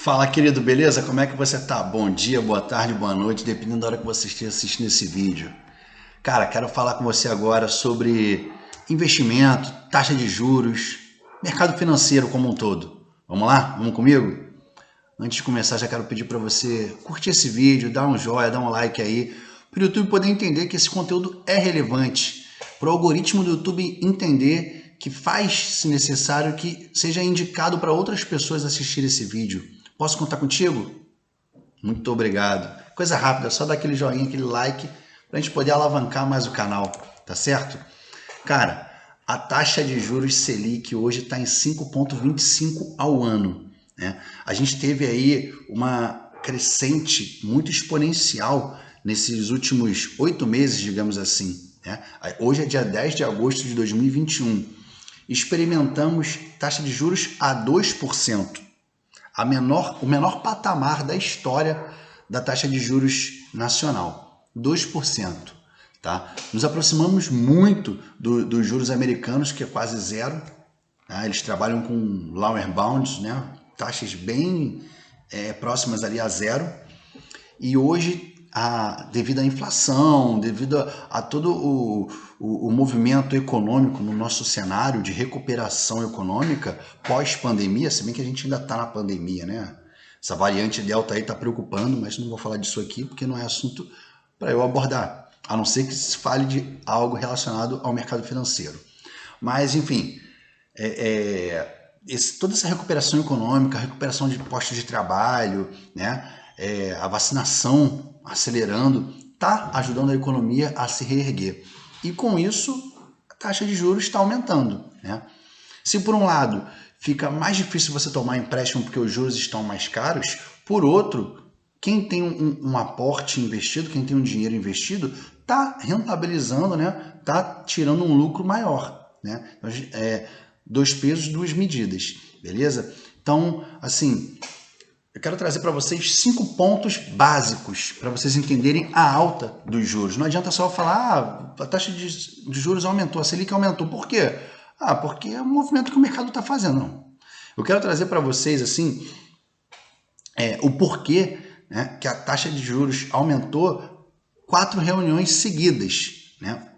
Fala, querido, beleza? Como é que você tá? Bom dia, boa tarde, boa noite, dependendo da hora que você esteja assistindo esse vídeo. Cara, quero falar com você agora sobre investimento, taxa de juros, mercado financeiro como um todo. Vamos lá? Vamos comigo? Antes de começar, já quero pedir para você curtir esse vídeo, dar um joinha, dar um like aí, para o YouTube poder entender que esse conteúdo é relevante, para o algoritmo do YouTube entender que faz, se necessário, que seja indicado para outras pessoas assistirem esse vídeo. Posso contar contigo? Muito obrigado. Coisa rápida, só dar aquele joinha, aquele like, para a gente poder alavancar mais o canal, tá certo? Cara, a taxa de juros Selic hoje está em 5,25 ao ano, né? A gente teve aí uma crescente muito exponencial nesses últimos 8 meses, digamos assim, né? Hoje é dia 10 de agosto de 2021. Experimentamos taxa de juros a 2%. O menor patamar da história da taxa de juros nacional, 2%. Tá? Nos aproximamos muito dos juros americanos, que é quase zero. Tá? Eles trabalham com lower bounds, né? Taxas bem próximas ali a zero. E hoje, devido à inflação, devido a todo o movimento econômico no nosso cenário de recuperação econômica pós-pandemia, se bem que a gente ainda está na pandemia, né? Essa variante Delta aí está preocupando, mas não vou falar disso aqui porque não é assunto para eu abordar, a não ser que se fale de algo relacionado ao mercado financeiro. Mas, enfim, toda essa recuperação econômica, a recuperação de postos de trabalho, né? A vacinação acelerando, está ajudando a economia a se reerguer. E com isso, a taxa de juros está aumentando, né? Se por um lado fica mais difícil você tomar empréstimo porque os juros estão mais caros, por outro, quem tem um aporte investido, quem tem um dinheiro investido, está rentabilizando, né? Está tirando um lucro maior, né? Dois pesos, duas medidas, beleza? Então, assim, eu quero trazer para vocês 5 pontos básicos para vocês entenderem a alta dos juros. Não adianta só falar, a taxa de juros aumentou, a Selic aumentou. Por quê? Porque é um movimento que o mercado está fazendo. Não. Eu quero trazer para vocês assim o porquê, né, que a taxa de juros aumentou 4 reuniões seguidas, né?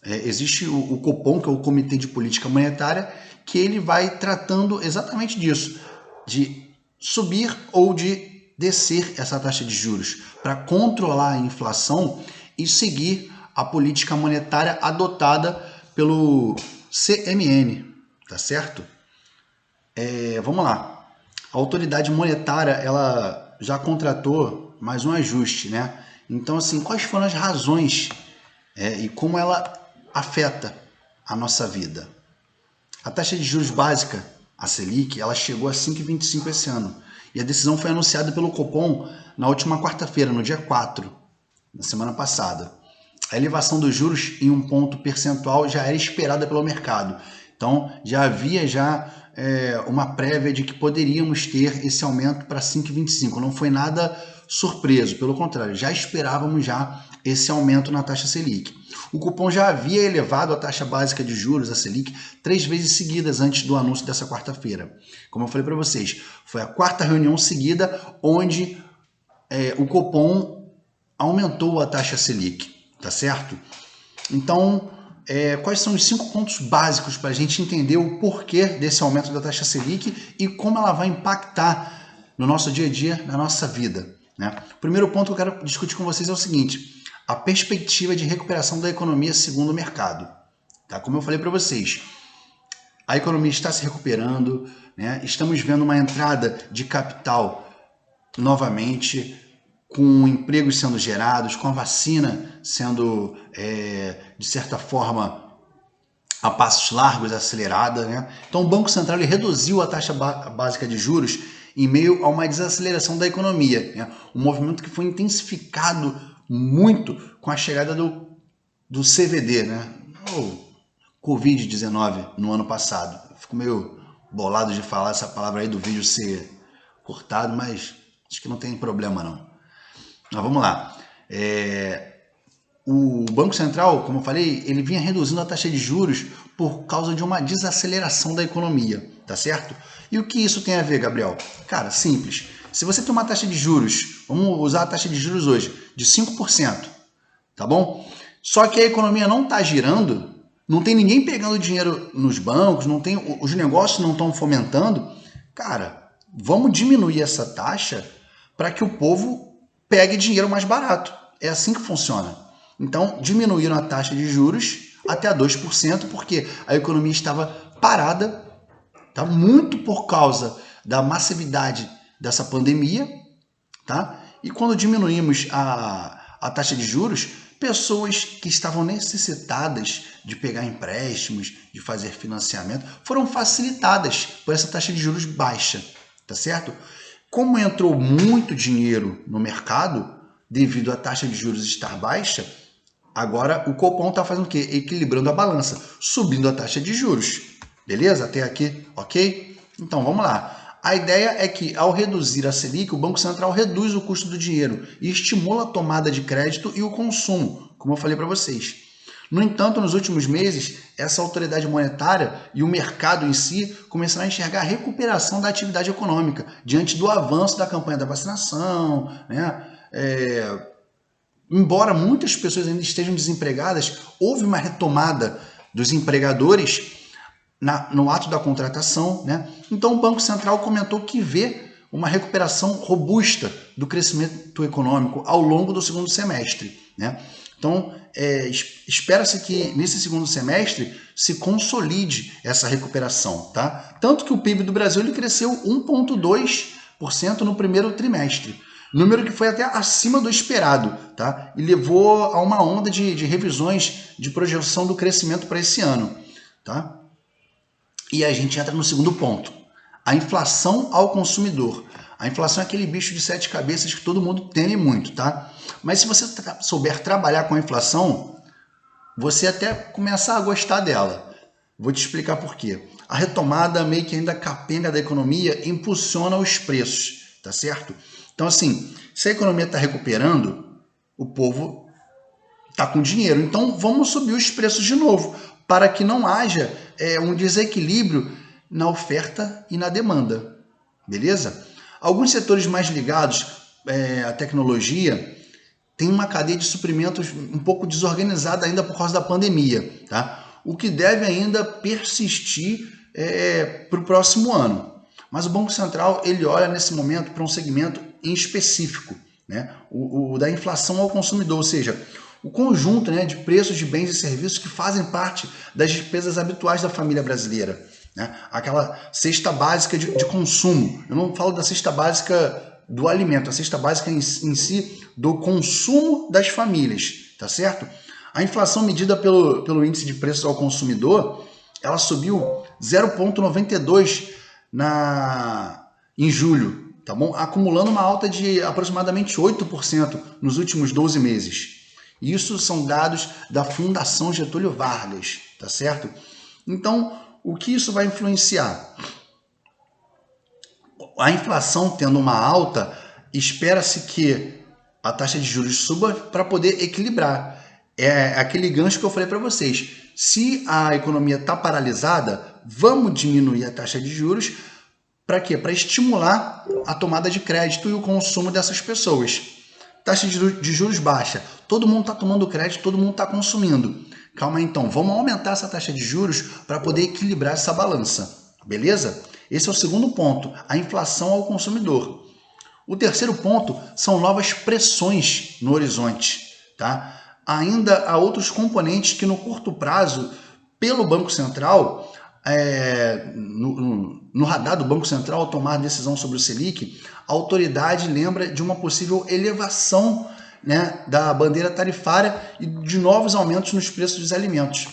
Existe o Copom, que é o Comitê de Política Monetária, que ele vai tratando exatamente disso, de subir ou de descer essa taxa de juros para controlar a inflação e seguir a política monetária adotada pelo CMN, tá certo? Vamos lá. A autoridade monetária, ela já contratou mais um ajuste, né? Então, assim, quais foram as razões e como ela afeta a nossa vida? A taxa de juros básica, a Selic, ela chegou a 5,25 esse ano. E a decisão foi anunciada pelo Copom na última quarta-feira, no dia 4, na semana passada. A elevação dos juros em um ponto percentual já era esperada pelo mercado. Então, já havia uma prévia de que poderíamos ter esse aumento para 5,25. Não foi nada surpreso, pelo contrário, já esperávamos já esse aumento na taxa Selic. O Copom já havia elevado a taxa básica de juros, a Selic, 3 vezes seguidas antes do anúncio dessa quarta-feira. Como eu falei para vocês, foi a 4ª reunião seguida onde o Copom aumentou a taxa Selic, tá certo? Então, quais são os 5 pontos básicos para a gente entender o porquê desse aumento da taxa Selic e como ela vai impactar no nosso dia a dia, na nossa vida, né? O primeiro ponto que eu quero discutir com vocês é o seguinte: a perspectiva de recuperação da economia segundo o mercado. Tá? Como eu falei para vocês, a economia está se recuperando, né? Estamos vendo uma entrada de capital novamente, com empregos sendo gerados, com a vacina sendo, de certa forma, a passos largos, acelerada, né? Então o Banco Central ele reduziu a taxa básica de juros em meio a uma desaceleração da economia, né? Um movimento que foi intensificado muito com a chegada do CVD, né? O Covid-19 no ano passado. Eu fico meio bolado de falar essa palavra aí do vídeo ser cortado, mas acho que não tem problema não. Mas vamos lá. O Banco Central, como eu falei, ele vinha reduzindo a taxa de juros por causa de uma desaceleração da economia, tá certo? E o que isso tem a ver, Gabriel? Cara, simples. Se você tem uma taxa de juros, vamos usar a taxa de juros hoje, de 5%, tá bom? Só que a economia não está girando, não tem ninguém pegando dinheiro nos bancos, não tem, os negócios não estão fomentando. Cara, vamos diminuir essa taxa para que o povo pegue dinheiro mais barato. É assim que funciona. Então, diminuíram a taxa de juros até a 2%, porque a economia estava parada, tá? Muito por causa da massividade dessa pandemia, tá? E quando diminuímos a taxa de juros, pessoas que estavam necessitadas de pegar empréstimos, de fazer financiamento, foram facilitadas por essa taxa de juros baixa, tá certo? Como entrou muito dinheiro no mercado, devido à taxa de juros estar baixa, agora o Copom está fazendo o quê? Equilibrando a balança, subindo a taxa de juros. Beleza? Até aqui, ok? Então vamos lá. A ideia é que, ao reduzir a Selic, o Banco Central reduz o custo do dinheiro e estimula a tomada de crédito e o consumo, como eu falei para vocês. No entanto, nos últimos meses, essa autoridade monetária e o mercado em si começaram a enxergar a recuperação da atividade econômica diante do avanço da campanha da vacinação, né? Embora muitas pessoas ainda estejam desempregadas, houve uma retomada dos empregadores no ato da contratação, né? Então o Banco Central comentou que vê uma recuperação robusta do crescimento econômico ao longo do segundo semestre, né? Então espera-se que nesse segundo semestre se consolide essa recuperação, tá? Tanto que o PIB do Brasil ele cresceu 1,2% no primeiro trimestre, número que foi até acima do esperado, tá? E levou a uma onda de revisões de projeção do crescimento para esse ano, tá? E a gente entra no segundo ponto, a inflação ao consumidor. A inflação é aquele bicho de 7 cabeças que todo mundo teme muito, tá? Mas se você souber trabalhar com a inflação, você até começa a gostar dela. Vou te explicar por quê. A retomada meio que ainda capenga da economia impulsiona os preços, tá certo? Então assim, se a economia está recuperando, o povo está com dinheiro. Então vamos subir os preços de novo, para que não haja um desequilíbrio na oferta e na demanda, beleza? Alguns setores mais ligados à tecnologia têm uma cadeia de suprimentos um pouco desorganizada ainda por causa da pandemia, tá? O que deve ainda persistir para o próximo ano. Mas o Banco Central ele olha nesse momento para um segmento em específico, né? O da inflação ao consumidor, ou seja, o conjunto, né, de preços de bens e serviços que fazem parte das despesas habituais da família brasileira, né? Aquela cesta básica de consumo. Eu não falo da cesta básica do alimento, a cesta básica em si do consumo das famílias, tá certo? A inflação medida pelo índice de preços ao consumidor, ela subiu 0,92 em julho, tá bom? Acumulando uma alta de aproximadamente 8% nos últimos 12 meses. Isso são dados da Fundação Getúlio Vargas, tá certo? Então, o que isso vai influenciar? A inflação tendo uma alta, espera-se que a taxa de juros suba para poder equilibrar. É aquele gancho que eu falei para vocês. Se a economia está paralisada, vamos diminuir a taxa de juros. Para quê? Para estimular a tomada de crédito e o consumo dessas pessoas. Taxa de juros baixa. Todo mundo está tomando crédito, todo mundo está consumindo. Calma aí, então. Vamos aumentar essa taxa de juros para poder equilibrar essa balança. Beleza? Esse é o segundo ponto, a inflação ao consumidor. O terceiro ponto são novas pressões no horizonte, tá? Ainda há outros componentes que no curto prazo, pelo Banco Central, no radar do Banco Central ao tomar decisão sobre o Selic, a autoridade lembra de uma possível elevação, né, da bandeira tarifária e de novos aumentos nos preços dos alimentos.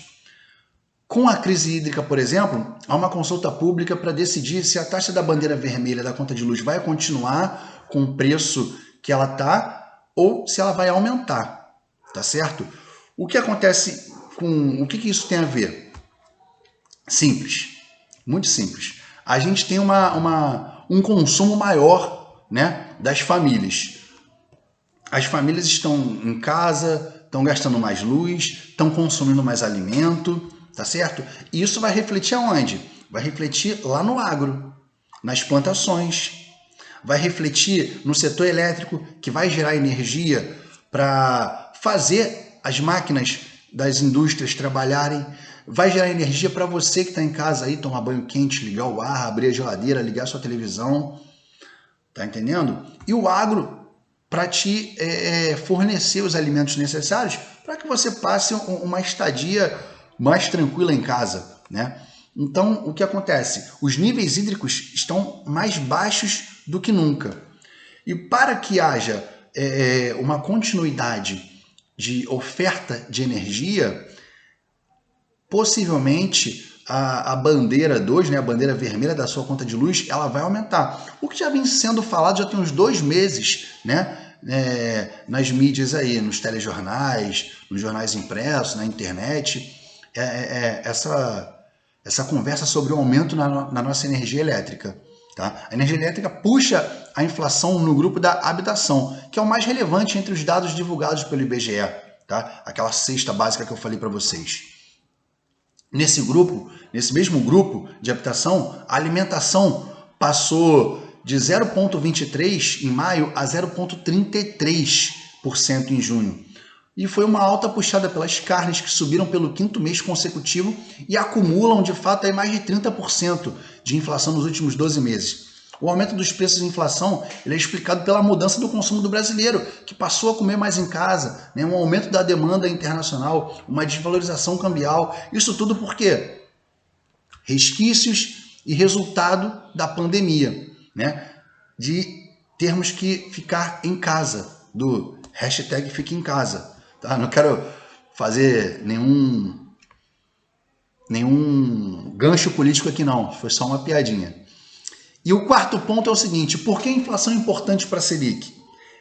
Com a crise hídrica, por exemplo, há uma consulta pública para decidir se a taxa da bandeira vermelha da conta de luz vai continuar com o preço que ela está ou se ela vai aumentar, tá certo? O que acontece o que isso tem a ver? Simples, muito simples. A gente tem um consumo maior, né, das famílias. As famílias estão em casa, estão gastando mais luz, estão consumindo mais alimento, tá certo? E isso vai refletir aonde? Vai refletir lá no agro, nas plantações. vai refletir no setor elétrico, que vai gerar energia para fazer as máquinas das indústrias trabalharem, vai gerar energia para você que está em casa aí, tomar banho quente, ligar o ar, abrir a geladeira, ligar a sua televisão, tá entendendo? E o agro para te fornecer os alimentos necessários para que você passe uma estadia mais tranquila em casa, né? Então, o que acontece? Os níveis hídricos estão mais baixos do que nunca. E para que haja uma continuidade de oferta de energia, possivelmente a bandeira 2, né, a bandeira vermelha da sua conta de luz, ela vai aumentar. O que já vem sendo falado já tem uns 2 meses, né, nas mídias aí, nos telejornais, nos jornais impressos, na internet, essa conversa sobre o aumento na nossa energia elétrica. Tá? A energia elétrica puxa a inflação no grupo da habitação, que é o mais relevante entre os dados divulgados pelo IBGE, tá? Aquela cesta básica que eu falei para vocês. Nesse mesmo grupo de habitação, a alimentação passou de 0,23% em maio a 0,33% em junho. E foi uma alta puxada pelas carnes, que subiram pelo 5º mês consecutivo e acumulam, de fato, aí mais de 30% de inflação nos últimos 12 meses. O aumento dos preços e inflação ele é explicado pela mudança do consumo do brasileiro, que passou a comer mais em casa, né? Um aumento da demanda internacional, uma desvalorização cambial. Isso tudo por quê? Resquícios e resultado da pandemia, né? De termos que ficar em casa, do hashtag fique em casa. Tá? Não quero fazer nenhum gancho político aqui não, foi só uma piadinha. E o quarto ponto é o seguinte: por que a inflação é importante para a Selic?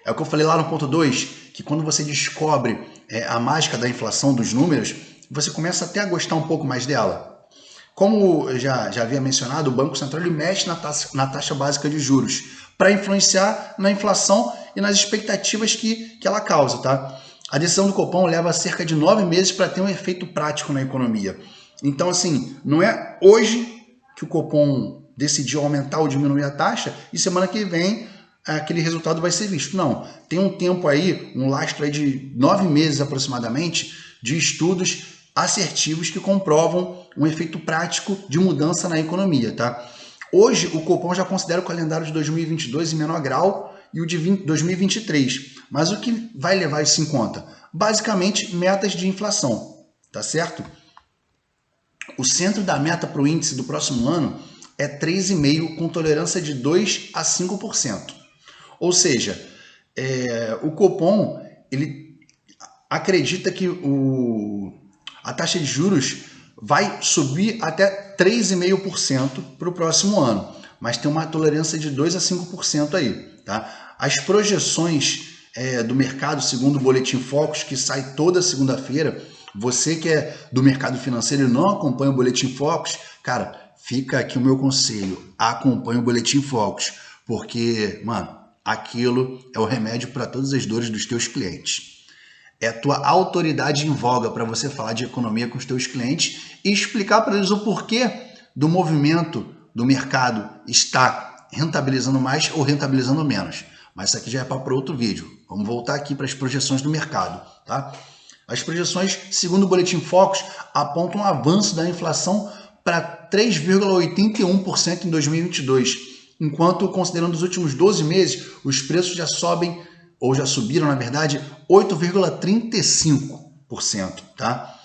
É o que eu falei lá no ponto 2, que quando você descobre a mágica da inflação, dos números, você começa até a gostar um pouco mais dela. Como eu já havia mencionado, o Banco Central ele mexe na taxa básica de juros para influenciar na inflação e nas expectativas que ela causa. Tá? A decisão do Copom leva cerca de 9 meses para ter um efeito prático na economia. Então, assim, não é hoje que o Copom decidiu aumentar ou diminuir a taxa e semana que vem aquele resultado vai ser visto. Não, tem um tempo aí, um lastro aí de 9 meses aproximadamente de estudos assertivos que comprovam um efeito prático de mudança na economia. Tá? Hoje o Copom já considera o calendário de 2022 em menor grau e o de 2023. Mas o que vai levar isso em conta? Basicamente, metas de inflação, tá certo? O centro da meta para o índice do próximo ano é 3,5%, com tolerância de 2% a 5%. Ou seja, o Copom ele acredita que a taxa de juros vai subir até 3,5% para o próximo ano, mas tem uma tolerância de 2% a 5% aí. Tá? As projeções do mercado, segundo o Boletim Focus, que sai toda segunda-feira, você que é do mercado financeiro e não acompanha o Boletim Focus, cara, fica aqui o meu conselho, acompanhe o Boletim Focus, porque, mano, aquilo é o remédio para todas as dores dos teus clientes. É a tua autoridade em voga para você falar de economia com os teus clientes e explicar para eles o porquê do movimento do mercado estar rentabilizando mais ou rentabilizando menos. Mas isso aqui já é para outro vídeo. Vamos voltar aqui para as projeções do mercado, tá? As projeções, segundo o Boletim Focus, apontam um avanço da inflação para 3,81% em 2022, enquanto, considerando os últimos 12 meses, os preços já sobem, ou já subiram, na verdade, 8,35%. Tá?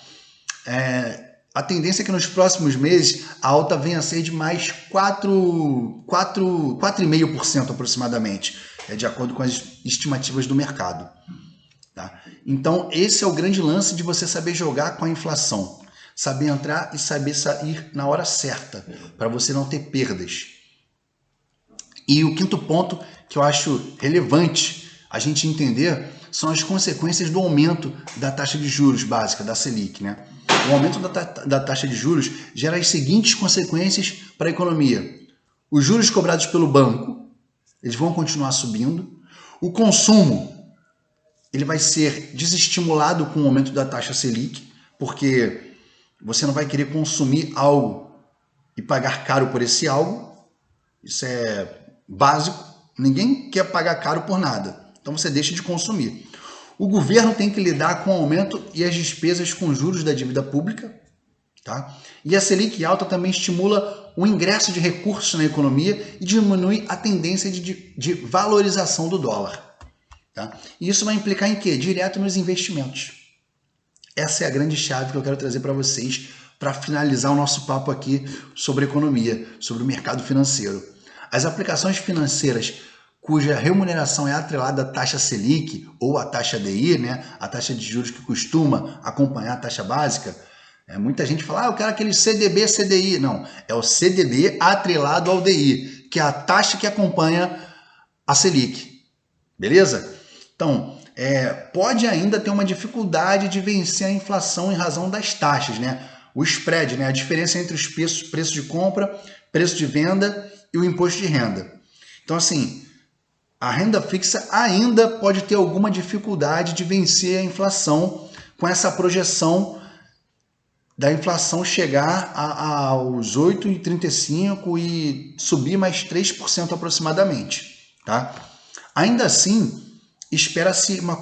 A tendência é que nos próximos meses a alta venha a ser de mais 4,5% aproximadamente, de acordo com as estimativas do mercado. Tá? Então, esse é o grande lance de você saber jogar com a inflação. Saber entrar e saber sair na hora certa, para você não ter perdas. E o quinto ponto que eu acho relevante a gente entender são as consequências do aumento da taxa de juros básica, da Selic. Né? O aumento da taxa de juros gera as seguintes consequências para a economia. Os juros cobrados pelo banco, eles vão continuar subindo. O consumo, ele vai ser desestimulado com o aumento da taxa Selic, porque você não vai querer consumir algo e pagar caro por esse algo. Isso é básico, Ninguém quer pagar caro por nada. Então você deixa de consumir. O governo tem que lidar com o aumento e as despesas com juros da dívida pública. Tá? E a Selic alta também estimula o ingresso de recursos na economia e diminui a tendência de valorização do dólar. Tá? E isso vai implicar em quê? Direto nos investimentos. Essa é a grande chave que eu quero trazer para vocês para finalizar o nosso papo aqui sobre economia, sobre o mercado financeiro. As aplicações financeiras cuja remuneração é atrelada à taxa Selic ou à taxa DI, né, a taxa de juros que costuma acompanhar a taxa básica, muita gente fala, eu quero aquele CDB, CDI. Não, é o CDB atrelado ao DI, que é a taxa que acompanha a Selic. Beleza? Então, pode ainda ter uma dificuldade de vencer a inflação em razão das taxas, né? O spread, né? A diferença entre os preços de compra, preço de venda e o imposto de renda. Então, assim, a renda fixa ainda pode ter alguma dificuldade de vencer a inflação com essa projeção da inflação chegar aos 8,35% e subir mais 3% aproximadamente. Tá? Ainda assim, espera-se uma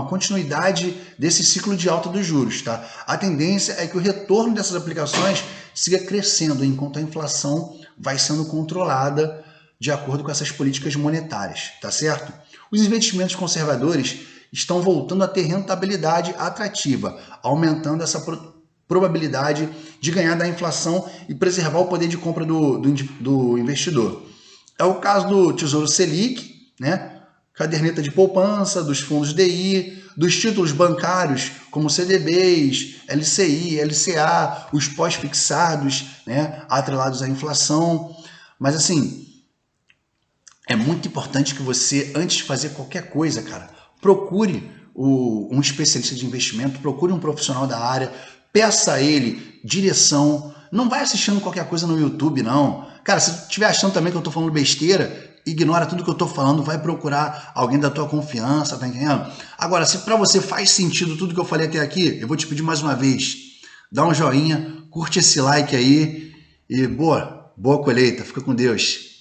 continuidade desse ciclo de alta dos juros. Tá? A tendência é que o retorno dessas aplicações siga crescendo, enquanto a inflação vai sendo controlada de acordo com essas políticas monetárias, tá certo? Os investimentos conservadores estão voltando a ter rentabilidade atrativa, aumentando essa probabilidade de ganhar da inflação e preservar o poder de compra do investidor. É o caso do Tesouro Selic, né? Caderneta de poupança, dos fundos DI, dos títulos bancários como CDBs, LCI, LCA, os pós-fixados, né? Atrelados à inflação. Mas assim, é muito importante que você, antes de fazer qualquer coisa, cara, procure um especialista de investimento, procure um profissional da área, peça a ele direção. Não vai assistindo qualquer coisa no YouTube, não. Cara, se estiver achando também que eu tô falando besteira, ignora tudo que eu tô falando, vai procurar alguém da tua confiança, tá entendendo? Agora, se para você faz sentido tudo que eu falei até aqui, eu vou te pedir mais uma vez, dá um joinha, curte esse like aí e boa colheita, fica com Deus.